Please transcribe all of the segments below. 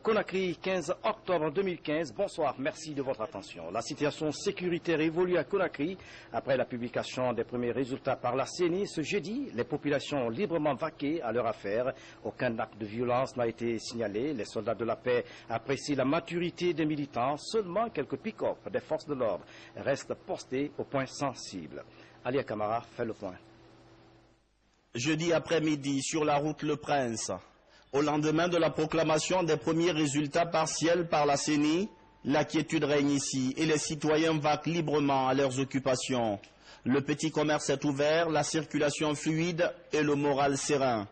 Conakry, 15 octobre 2015. Bonsoir, merci de votre attention. La situation sécuritaire évolue à Conakry. Après la publication des premiers résultats par la CENI ce jeudi, les populations ont librement vaqué à leur affaire. Aucun acte de violence n'a été signalé. Les soldats de la paix apprécient la maturité des militants. Seulement quelques pick-up des forces de l'ordre restent postés au point sensible. Alia Kamara fait le point. Jeudi après-midi, sur la route Le Prince, au lendemain de la proclamation des premiers résultats partiels par la CENI, l'inquiétude règne ici et les citoyens vaquent librement à leurs occupations. Le petit commerce est ouvert, la circulation fluide et le moral serein.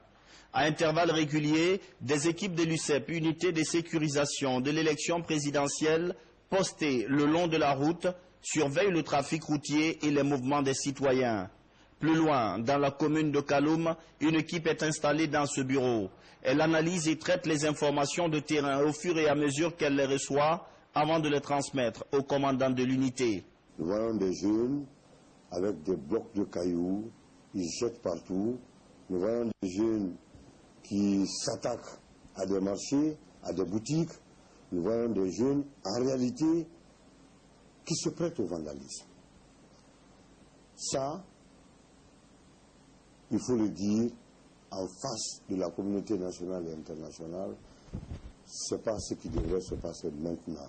À intervalles réguliers, des équipes de l'UCEP, unité de sécurisation de l'élection présidentielle, postées le long de la route, surveillent le trafic routier et les mouvements des citoyens. Plus loin, dans la commune de Kaloum, une équipe est installée dans ce bureau. Elle analyse et traite les informations de terrain au fur et à mesure qu'elle les reçoit avant de les transmettre au commandant de l'unité. Nous voyons des jeunes avec des blocs de cailloux, ils jettent partout. Nous voyons des jeunes qui s'attaquent à des marchés, à des boutiques. Nous voyons des jeunes, en réalité, qui se prêtent au vandalisme. Ça, il faut le dire, en face de la communauté nationale et internationale, ce n'est pas ce qui devrait se passer maintenant.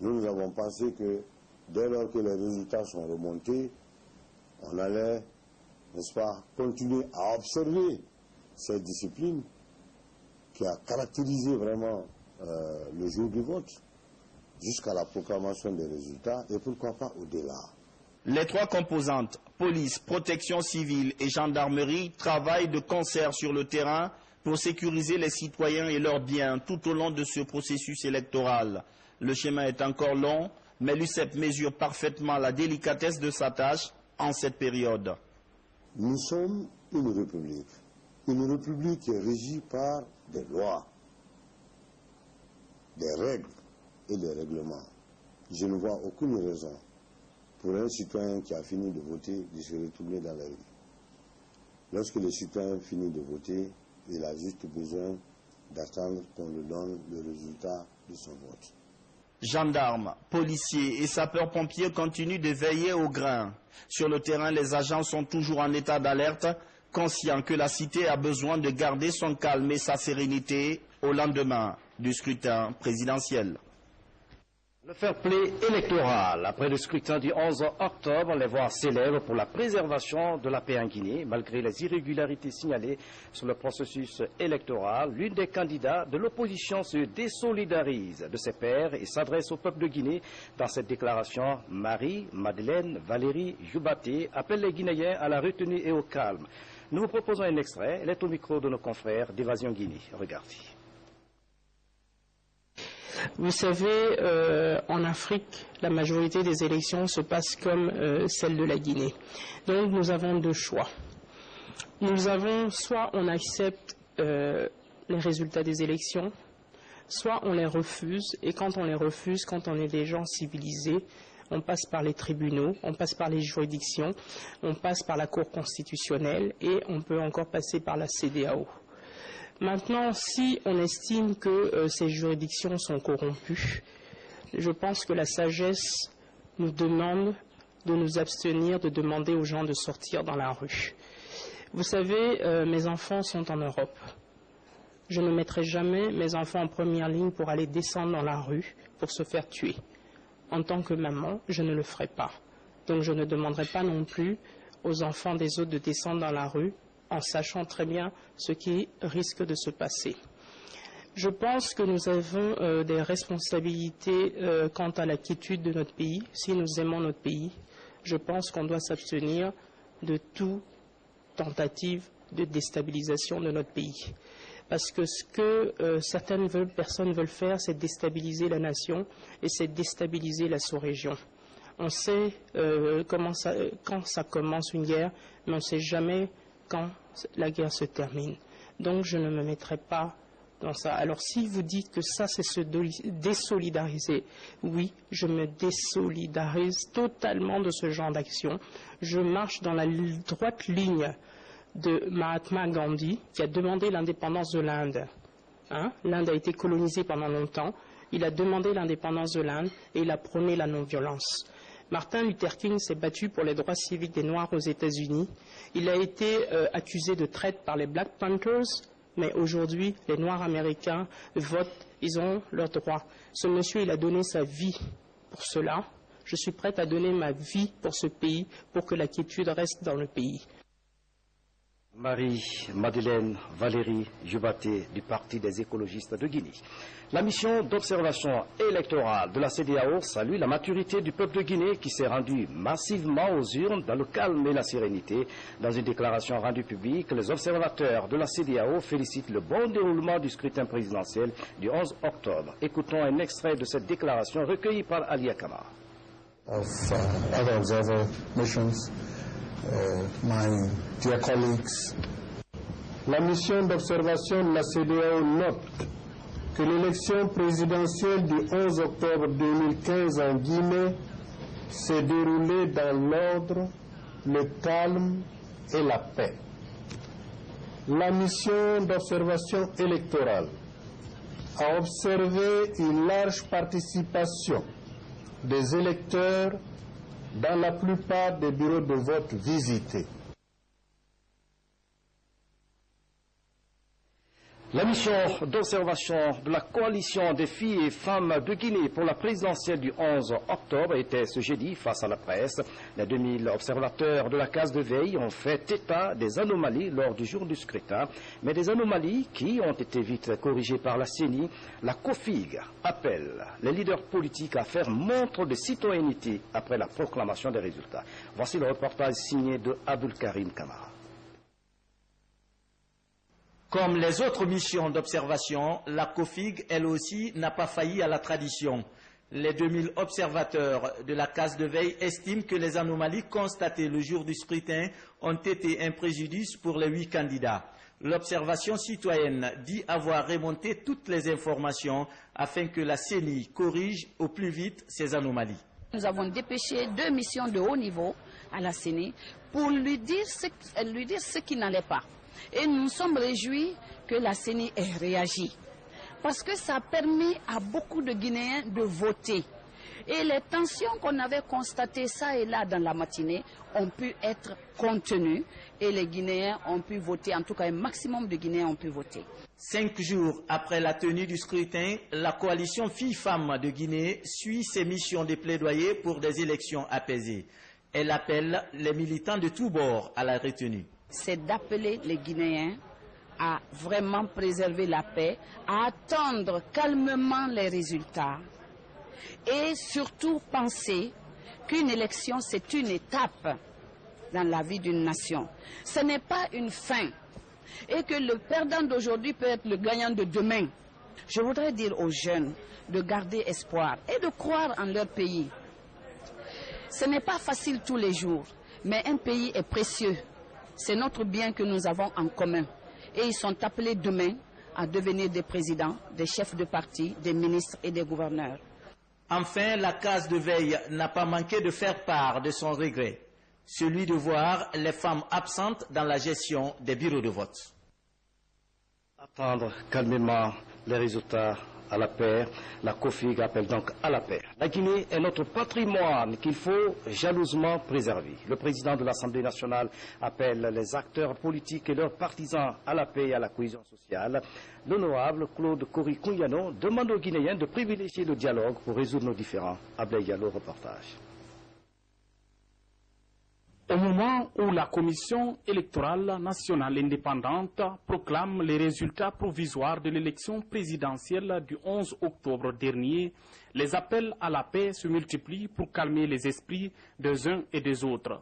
Nous avons pensé que dès lors que les résultats sont remontés, on allait, n'est-ce pas, continuer à observer cette discipline qui a caractérisé vraiment le jour du vote jusqu'à la proclamation des résultats et pourquoi pas au-delà. Les trois composantes, police, protection civile et gendarmerie, travaillent de concert sur le terrain pour sécuriser les citoyens et leurs biens tout au long de ce processus électoral. Le chemin est encore long, mais l'UCEP mesure parfaitement la délicatesse de sa tâche en cette période. Nous sommes une république qui est régie par des lois, des règles et des règlements. Je ne vois aucune raison pour un citoyen qui a fini de voter de se retourner dans la rue. Lorsque le citoyen finit de voter, il a juste besoin d'attendre qu'on lui donne le résultat de son vote. Gendarmes, policiers et sapeurs-pompiers continuent de veiller au grain. Sur le terrain, les agents sont toujours en état d'alerte, conscients que la cité a besoin de garder son calme et sa sérénité au lendemain du scrutin présidentiel. Le fair-play électoral. Après le scrutin du 11 octobre, les voix s'élèvent pour la préservation de la paix en Guinée. Malgré les irrégularités signalées sur le processus électoral, l'une des candidats de l'opposition se désolidarise de ses pairs et s'adresse au peuple de Guinée. Dans cette déclaration, Marie-Madeleine Valérie Joubaté appelle les Guinéens à la retenue et au calme. Nous vous proposons un extrait. Elle est au micro de nos confrères d'Évasion Guinée. Regardez. Vous savez, en Afrique, la majorité des élections se passent comme celle de la Guinée. Donc nous avons deux choix. Nous avons soit on accepte les résultats des élections, soit on les refuse. Et quand on les refuse, quand on est des gens civilisés, on passe par les tribunaux, on passe par les juridictions, on passe par la Cour constitutionnelle et on peut encore passer par la CEDEAO. Maintenant, si on estime que ces juridictions sont corrompues, je pense que la sagesse nous demande de nous abstenir, de demander aux gens de sortir dans la rue. Vous savez, mes enfants sont en Europe. Je ne mettrai jamais mes enfants en première ligne pour aller descendre dans la rue pour se faire tuer. En tant que maman, je ne le ferai pas. Donc je ne demanderai pas non plus aux enfants des autres de descendre dans la rue en sachant très bien ce qui risque de se passer. Je pense que nous avons des responsabilités quant à la quiétude de notre pays. Si nous aimons notre pays, je pense qu'on doit s'abstenir de toute tentative de déstabilisation de notre pays. Parce que ce que certaines personnes veulent faire, c'est déstabiliser la nation et c'est déstabiliser la sous-région. On sait quand ça commence une guerre, mais on ne sait jamais quand la guerre se termine. Donc je ne me mettrai pas dans ça. Alors si vous dites que ça c'est se désolidariser, oui, je me désolidarise totalement de ce genre d'action. Je marche dans la droite ligne de Mahatma Gandhi, qui a demandé l'indépendance de l'Inde. L'Inde a été colonisée pendant longtemps. Il a demandé l'indépendance de l'Inde et il a prôné la non-violence. Martin Luther King s'est battu pour les droits civiques des Noirs aux États-Unis. Il a été accusé de traite par les Black Panthers, mais aujourd'hui, les Noirs américains votent, ils ont leurs droits. Ce monsieur, il a donné sa vie pour cela. Je suis prête à donner ma vie pour ce pays, pour que la quiétude reste dans le pays. Marie-Madeleine Valérie Jubaté du Parti des écologistes de Guinée. La mission d'observation électorale de la CEDEAO salue la maturité du peuple de Guinée qui s'est rendu massivement aux urnes dans le calme et la sérénité. Dans une déclaration rendue publique, les observateurs de la CEDEAO félicitent le bon déroulement du scrutin présidentiel du 11 octobre. Écoutons un extrait de cette déclaration recueillie par Alia Kamara. Other observer missions, my dear colleagues. La mission d'observation de la CEDEAO note que l'élection présidentielle du 11 octobre 2015 en Guinée s'est déroulée dans l'ordre, le calme et la paix. La mission d'observation électorale a observé une large participation des électeurs dans la plupart des bureaux de vote visités. La mission d'observation de la coalition des filles et femmes de Guinée pour la présidentielle du 11 octobre était ce jeudi face à la presse. Les 2000 observateurs de la case de veille ont fait état des anomalies lors du jour du scrutin, mais des anomalies qui ont été vite corrigées par la CENI. La COFIG appelle les leaders politiques à faire montre de citoyenneté après la proclamation des résultats. Voici le reportage signé de Abdul Karim Kamara. Comme les autres missions d'observation, la COFIG, elle aussi, n'a pas failli à la tradition. Les 2000 observateurs de la case de veille estiment que les anomalies constatées le jour du scrutin ont été un préjudice pour les 8 candidats. L'observation citoyenne dit avoir remonté toutes les informations afin que la CENI corrige au plus vite ces anomalies. Nous avons dépêché 2 missions de haut niveau à la CENI pour lui dire ce qui n'allait pas. Et nous nous sommes réjouis que la CENI ait réagi. Parce que ça permet à beaucoup de Guinéens de voter. Et les tensions qu'on avait constatées ça et là dans la matinée ont pu être contenues. Et les Guinéens ont pu voter, en tout cas un maximum de Guinéens ont pu voter. 5 jours après la tenue du scrutin, la coalition Filles-Femmes de Guinée suit ses missions de plaidoyer pour des élections apaisées. Elle appelle les militants de tous bords à la retenue. C'est d'appeler les Guinéens à vraiment préserver la paix, à attendre calmement les résultats et surtout penser qu'une élection, c'est une étape dans la vie d'une nation. Ce n'est pas une fin et que le perdant d'aujourd'hui peut être le gagnant de demain. Je voudrais dire aux jeunes de garder espoir et de croire en leur pays. Ce n'est pas facile tous les jours, mais un pays est précieux. C'est notre bien que nous avons en commun. Et ils sont appelés demain à devenir des présidents, des chefs de parti, des ministres et des gouverneurs. Enfin, la case de veille n'a pas manqué de faire part de son regret, celui de voir les femmes absentes dans la gestion des bureaux de vote. Attendre calmement les résultats à la paix. La COFIG appelle donc à la paix. La Guinée est notre patrimoine qu'il faut jalousement préserver. Le président de l'Assemblée nationale appelle les acteurs politiques et leurs partisans à la paix et à la cohésion sociale. L'honorable Claude Kori-Kounyano demande aux Guinéens de privilégier le dialogue pour résoudre nos différends. Ablaye Diallo, reportage. Au moment où la Commission électorale nationale indépendante proclame les résultats provisoires de l'élection présidentielle du 11 octobre dernier, les appels à la paix se multiplient pour calmer les esprits des uns et des autres.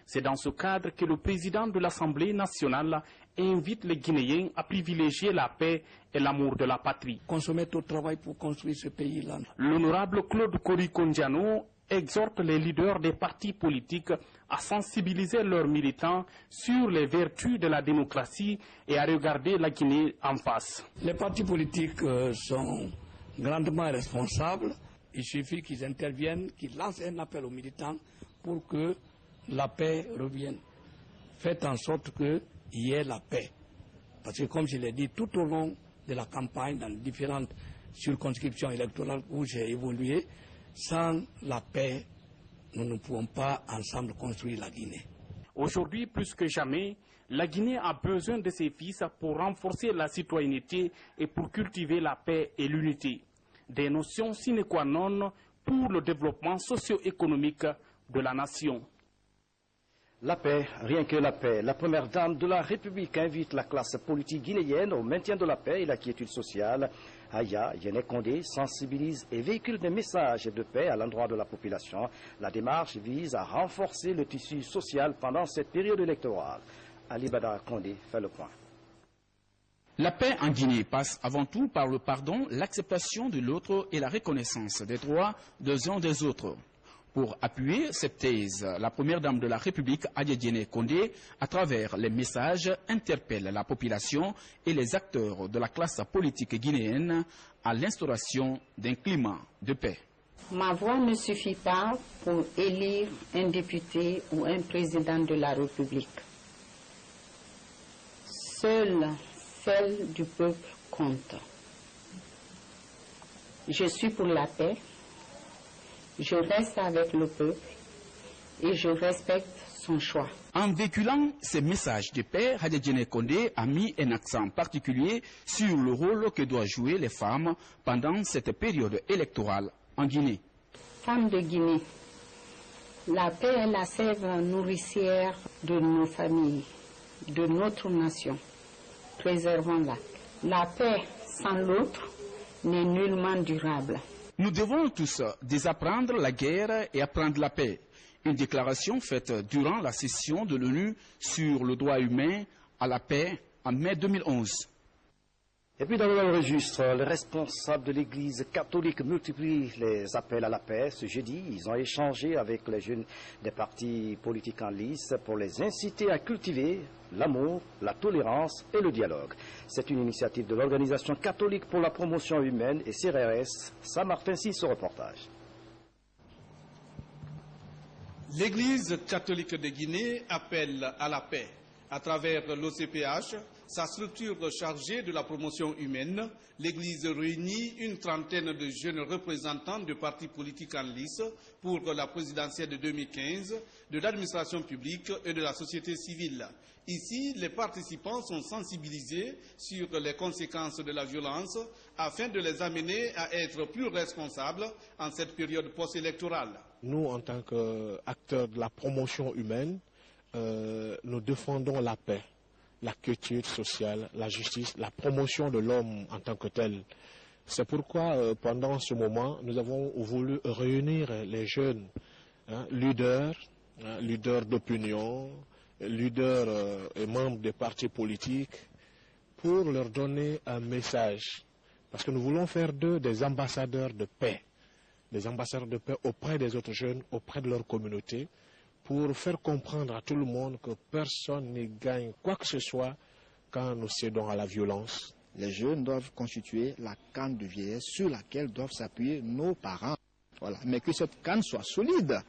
C'est dans ce cadre que le président de l'Assemblée nationale invite les Guinéens à privilégier la paix et l'amour de la patrie. Qu'on se mette au travail pour construire ce pays-là. L'honorable Claude Kori-Kounyano exhorte les leaders des partis politiques à sensibiliser leurs militants sur les vertus de la démocratie et à regarder la Guinée en face. Les partis politiques sont grandement responsables. Il suffit qu'ils interviennent, qu'ils lancent un appel aux militants pour que la paix revienne. Faites en sorte que y ait la paix. Parce que comme je l'ai dit, tout au long de la campagne, dans les différentes circonscriptions électorales où j'ai évolué, sans la paix, nous ne pouvons pas ensemble construire la Guinée. Aujourd'hui, plus que jamais, la Guinée a besoin de ses fils pour renforcer la citoyenneté et pour cultiver la paix et l'unité. Des notions sine qua non pour le développement socio-économique de la nation. La paix, rien que la paix. La première dame de la République invite la classe politique guinéenne au maintien de la paix et la quiétude sociale. Aya Yene Condé sensibilise et véhicule des messages de paix à l'endroit de la population. La démarche vise à renforcer le tissu social pendant cette période électorale. Ali Badara Condé fait le point. La paix en Guinée passe avant tout par le pardon, l'acceptation de l'autre et la reconnaissance des droits des uns des autres. Pour appuyer cette thèse, la première dame de la République, Aya Yene Condé, à travers les messages, interpelle la population et les acteurs de la classe politique guinéenne à l'instauration d'un climat de paix. Ma voix ne suffit pas pour élire un député ou un président de la République. Seule celle du peuple compte. Je suis pour la paix. Je reste avec le peuple et je respecte son choix. En véhiculant ces messages de paix, Aya Yene Condé a mis un accent particulier sur le rôle que doivent jouer les femmes pendant cette période électorale en Guinée. Femmes de Guinée, la paix est la sève nourricière de nos familles, de notre nation. Préservons-la. La paix sans l'autre n'est nullement durable. Nous devons tous désapprendre la guerre et apprendre la paix. Une déclaration faite durant la session de l'ONU sur le droit humain à la paix en mai 2011. Et puis dans le même registre, les responsables de l'Église catholique multiplient les appels à la paix. Ce jeudi, ils ont échangé avec les jeunes des partis politiques en lice pour les inciter à cultiver l'amour, la tolérance et le dialogue. C'est une initiative de l'Organisation catholique pour la promotion humaine et CRS. Saint-Martin, ce reportage. L'Église catholique de Guinée appelle à la paix. À travers l'OCPH, sa structure chargée de la promotion humaine, l'Église réunit une trentaine de jeunes représentants de partis politiques en lice pour la présidentielle de 2015, de l'administration publique et de la société civile. Ici, les participants sont sensibilisés sur les conséquences de la violence afin de les amener à être plus responsables en cette période post-électorale. Nous, en tant qu'acteurs de la promotion humaine, nous défendons la paix, la quiétude sociale, la justice, la promotion de l'homme en tant que tel. C'est pourquoi, pendant ce moment, nous avons voulu réunir les jeunes leaders d'opinion, leaders et membres des partis politiques, pour leur donner un message. Parce que nous voulons faire d'eux des ambassadeurs de paix auprès des autres jeunes, auprès de leur communauté, pour faire comprendre à tout le monde que personne ne gagne quoi que ce soit quand nous cédons à la violence. Les jeunes doivent constituer la canne de vieillesse sur laquelle doivent s'appuyer nos parents. Voilà. Mais que cette canne soit solide.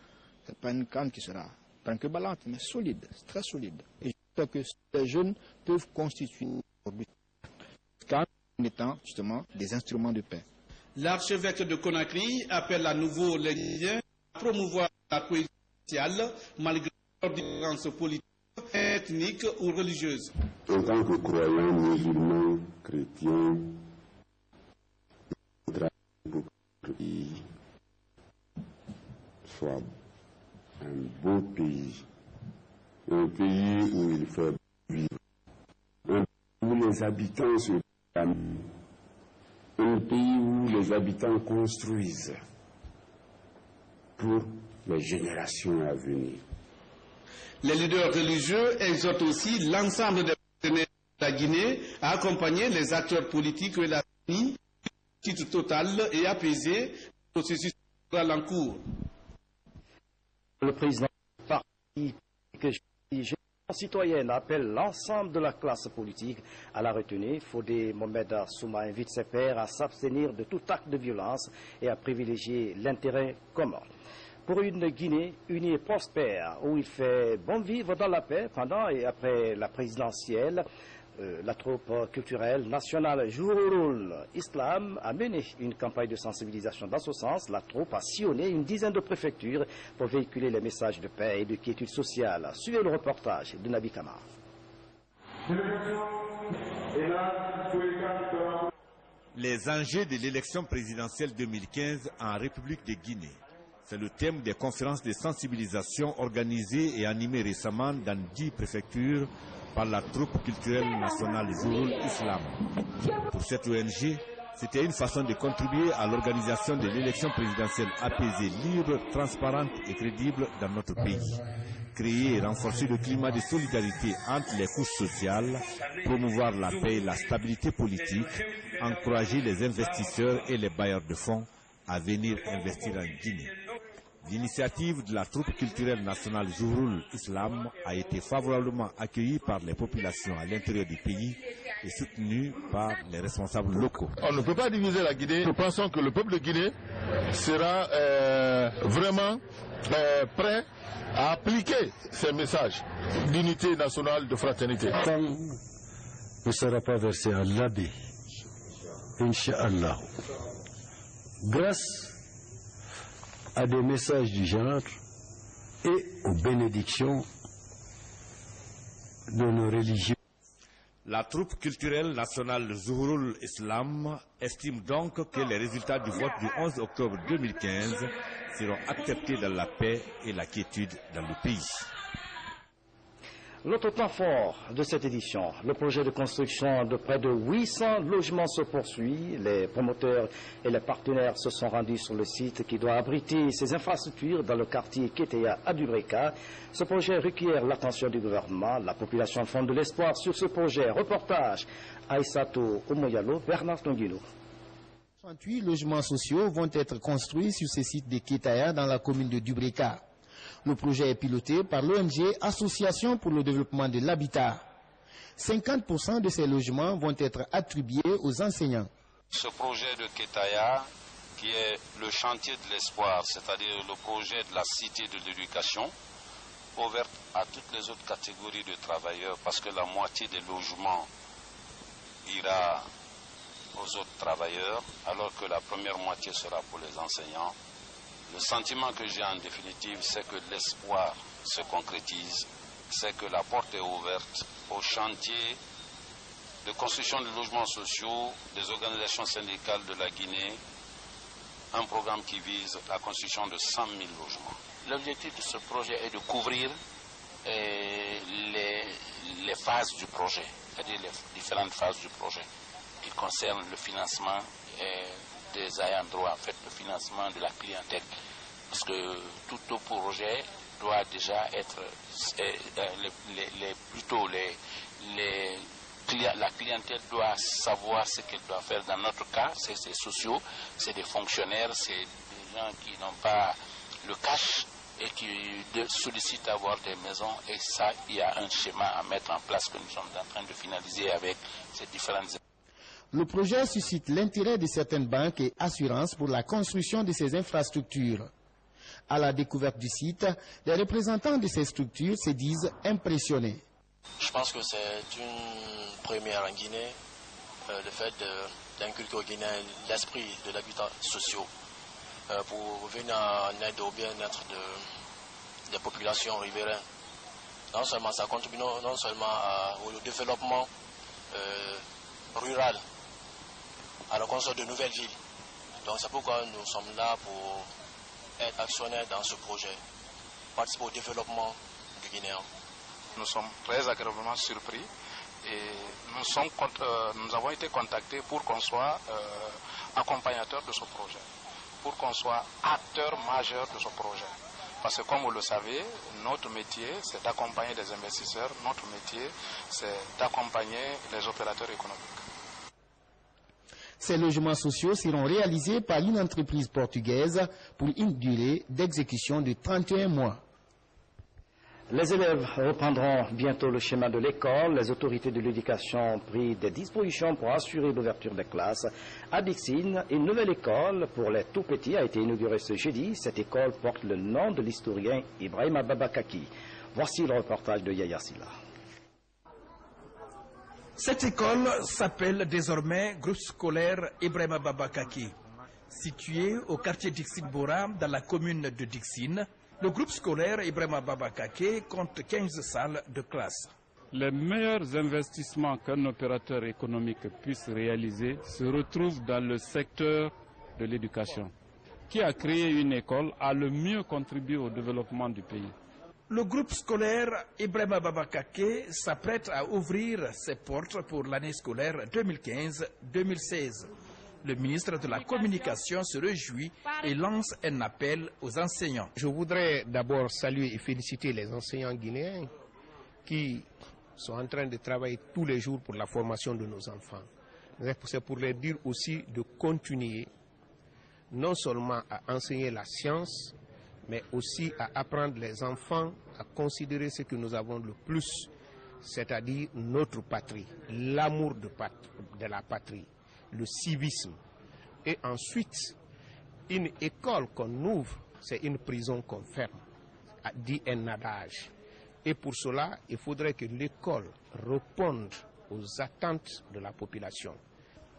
Ce n'est pas une canne qui sera brinque-ballante, mais solide, très solide. Et je crois que les jeunes peuvent constituer cette canne en étant justement des instruments de paix. L'archevêque de Conakry appelle à nouveau les Guinéens à promouvoir la cohésion sociale malgré leurs différences politiques, ethniques ou religieuses. En tant que croyants musulmans, chrétiens, notre pays soit un beau pays, un pays où il fait vivre, un pays où les habitants se aiment, un pays où les habitants construisent pour les générations à venir. Les leaders religieux exhortent aussi l'ensemble des partenaires de la Guinée à accompagner les acteurs politiques et la famille, titre total et apaisé du processus électoral en cours. Le président du parti Génération citoyenne appelle l'ensemble de la classe politique à la retenue. Fodé Mohamed Souma invite ses pairs à s'abstenir de tout acte de violence et à privilégier l'intérêt commun. pour une Guinée unie et prospère, où il fait bon vivre dans la paix pendant et après la présidentielle. La troupe culturelle nationale Jourul Islam a mené une campagne de sensibilisation dans ce sens. La troupe a sillonné une dizaine de préfectures pour véhiculer les messages de paix et de quiétude sociale. Suivez le reportage de Nabi Kamar. Les enjeux de l'élection présidentielle 2015 en République de Guinée. C'est le thème des conférences de sensibilisation organisées et animées récemment dans 10 préfectures par la troupe culturelle nationale Jourul Islam. Pour cette ONG, c'était une façon de contribuer à l'organisation de l'élection présidentielle apaisée, libre, transparente et crédible dans notre pays. Créer et renforcer le climat de solidarité entre les couches sociales, promouvoir la paix et la stabilité politique, encourager les investisseurs et les bailleurs de fonds à venir investir en Guinée. L'initiative de la troupe culturelle nationale Jourul Islam a été favorablement accueillie par les populations à l'intérieur du pays et soutenue par les responsables locaux. On ne peut pas diviser la Guinée. Nous pensons que le peuple de Guinée sera vraiment prêt à appliquer ces messages d'unité nationale, de fraternité. Le temps ne sera pas versé à l'abé, Inch'Allah. Grâce à des messages du genre et aux bénédictions de nos religions. La troupe culturelle nationale Jourul Islam estime donc que les résultats du vote du 11 octobre 2015 seront acceptés dans la paix et la quiétude dans le pays. L'autre temps fort de cette édition, le projet de construction de près de 800 logements se poursuit. Les promoteurs et les partenaires se sont rendus sur le site qui doit abriter ces infrastructures dans le quartier Keteya à Dubreka. Ce projet requiert l'attention du gouvernement. La population fonde de l'espoir sur ce projet. Reportage Aïssato Omoyalo, Bernard Tonguino. 68 logements sociaux vont être construits sur ce site de Keteya dans la commune de Dubreka. Le projet est piloté par l'ONG Association pour le développement de l'habitat. 50% de ces logements vont être attribués aux enseignants. Ce projet de Keteya, qui est le chantier de l'espoir, c'est-à-dire le projet de la cité de l'éducation, ouverte à toutes les autres catégories de travailleurs, parce que la moitié des logements ira aux autres travailleurs, alors que la première moitié sera pour les enseignants. Le sentiment que j'ai en définitive, c'est que l'espoir se concrétise, c'est que la porte est ouverte au chantier de construction de logements sociaux des organisations syndicales de la Guinée, un programme qui vise la construction de 100 000 logements. L'objectif de ce projet est de couvrir les phases du projet, c'est-à-dire les différentes phases du projet qui concernent le financement des ayants droit, en fait, le financement de la clientèle. Parce que tout projet doit déjà être, la clientèle doit savoir ce qu'elle doit faire. Dans notre cas, c'est sociaux, c'est des fonctionnaires, c'est des gens qui n'ont pas le cash et qui sollicitent avoir des maisons. Et ça, il y a un schéma à mettre en place que nous sommes en train de finaliser avec ces différentes. Le projet suscite l'intérêt de certaines banques et assurances pour la construction de ces infrastructures. À la découverte du site, les représentants de ces structures se disent impressionnés. Je pense que c'est une première en Guinée, le fait d'inculquer aux Guinéens l'esprit de l'habitat social pour venir en aide au bien-être des populations riveraines. Non seulement ça contribue non seulement au développement rural, à la construction de nouvelles villes. Donc c'est pourquoi nous sommes là pour être actionnaires dans ce projet, participer au développement du Guinéen. Nous sommes très agréablement surpris et nous avons été contactés pour qu'on soit accompagnateurs de ce projet, pour qu'on soit acteurs majeurs de ce projet. Parce que comme vous le savez, notre métier c'est d'accompagner des investisseurs, notre métier c'est d'accompagner les opérateurs économiques. Ces logements sociaux seront réalisés par une entreprise portugaise pour une durée d'exécution de 31 mois. Les élèves reprendront bientôt le chemin de l'école. Les autorités de l'éducation ont pris des dispositions pour assurer l'ouverture des classes. À Dixine, une nouvelle école pour les tout-petits a été inaugurée ce jeudi. Cette école porte le nom de l'historien Ibrahima Baba Kaki. Voici le reportage de Yaya Silla. Cette école s'appelle désormais Groupe scolaire Ibrahima Baba Kaki. Situé au quartier Dixine-Bora, dans la commune de Dixine, le groupe scolaire Ibrahima Baba Kaki compte 15 salles de classe. Les meilleurs investissements qu'un opérateur économique puisse réaliser se retrouvent dans le secteur de l'éducation. Qui a créé une école a le mieux contribué au développement du pays. Le groupe scolaire Ibrahima Baba Kaki s'apprête à ouvrir ses portes pour l'année scolaire 2015-2016. Le ministre de la Communication se réjouit et lance un appel aux enseignants. Je voudrais d'abord saluer et féliciter les enseignants guinéens qui sont en train de travailler tous les jours pour la formation de nos enfants. C'est pour leur dire aussi de continuer non seulement à enseigner la science, mais aussi à apprendre les enfants à considérer ce que nous avons le plus, c'est-à-dire notre patrie, l'amour de la patrie, le civisme. Et ensuite, une école qu'on ouvre, c'est une prison qu'on ferme, dit un adage. Et pour cela, il faudrait que l'école réponde aux attentes de la population.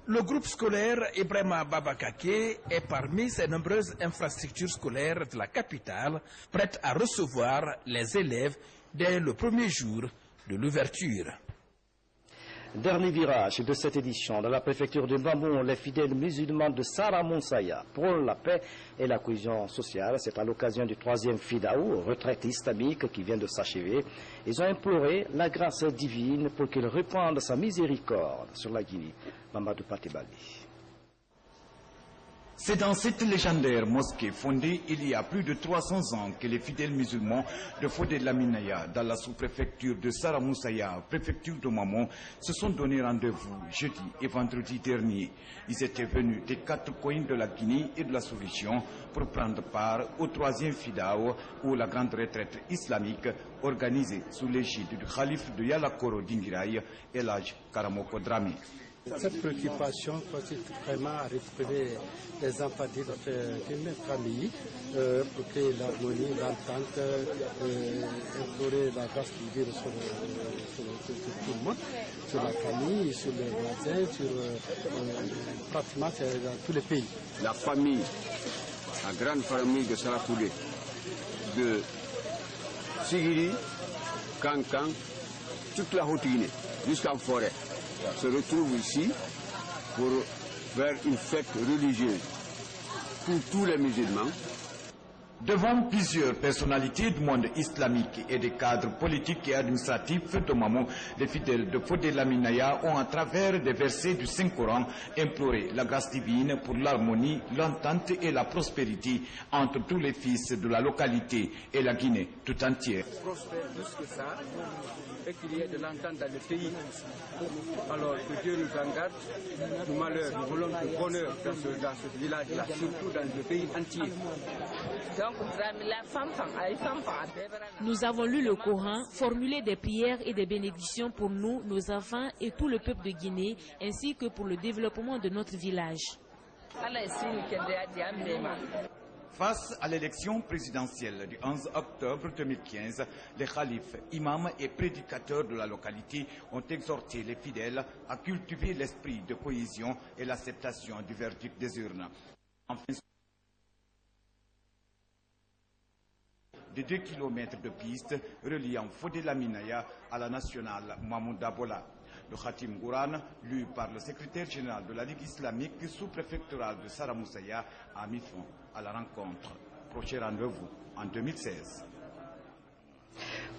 Le groupe scolaire Ibrahima Baba Kaki est parmi ces nombreuses infrastructures scolaires de la capitale, prêtes à recevoir les élèves dès le premier jour de l'ouverture. Dernier virage de cette édition de la préfecture de Bamboum, les fidèles musulmans de Saramonsaya prônent la paix et la cohésion sociale. C'est à l'occasion du 3e Fidaou, retraite islamique qui vient de s'achever. Ils ont imploré la grâce divine pour qu'il répande sa miséricorde sur la Guinée. Mamadou Patebali. C'est dans cette légendaire mosquée fondée il y a plus de 300 ans que les fidèles musulmans de Fodé Laminaya, dans la sous-préfecture de Saramoussaya, préfecture de Mamon, se sont donné rendez-vous jeudi et vendredi dernier. Ils étaient venus des 4 coins de la Guinée et de la sous-région pour prendre part au 3e Fidao, ou la grande retraite islamique organisée sous l'égide du calife de Yalakoro d'Ingiraï, Elhadj Karamoko Dramé. Cette préoccupation consiste vraiment à récupérer les enfants de notre famille pour que l'harmonie, l'entente, implorer la grâce divine sur tout le monde, sur la famille, sur les voisins, pratiquement dans tous les pays. La famille, la grande famille de Sarakoulé, de Sigiri, Kankan, toute la Haute-Guinée, jusqu'en forêt, se retrouve ici pour faire une fête religieuse pour tous les musulmans. Devant plusieurs personnalités du monde islamique et des cadres politiques et administratifs de Mamon, les fidèles de Fodé Laminaya ont, à travers des versets du Saint-Coran, imploré la grâce divine pour l'harmonie, l'entente et la prospérité entre tous les fils de la localité et la Guinée tout entière. Prospère plus que ça, et qu'il y ait de l'entente dans le pays. Alors que Dieu nous en garde du malheur. Nous voulons du bonheur dans ce village-là, surtout dans le pays entier. Nous avons lu le Coran, formulé des prières et des bénédictions pour nous, nos enfants et tout le peuple de Guinée, ainsi que pour le développement de notre village. Face à l'élection présidentielle du 11 octobre 2015, les khalifes, imams et prédicateurs de la localité ont exhorté les fidèles à cultiver l'esprit de cohésion et l'acceptation du verdict des urnes. Enfin, de 2 kilomètres de piste reliant Fodé Laminaya à la nationale Mahmoud Abola. Le Khatim Gouran, lu par le secrétaire général de la Ligue islamique sous-préfectorale de Saramoussaya, a mis fin à la rencontre. Prochain rendez-vous en 2016.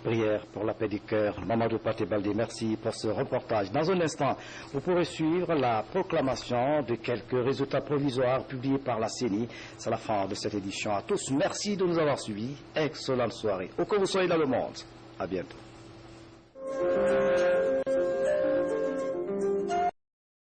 Prière pour la paix du cœur. Mamadou Patebaldi, merci pour ce reportage. Dans un instant, vous pourrez suivre la proclamation de quelques résultats provisoires publiés par la CENI. C'est la fin de cette édition. À tous, merci de nous avoir suivis. Excellente soirée. Où que vous soyez dans le monde. À bientôt.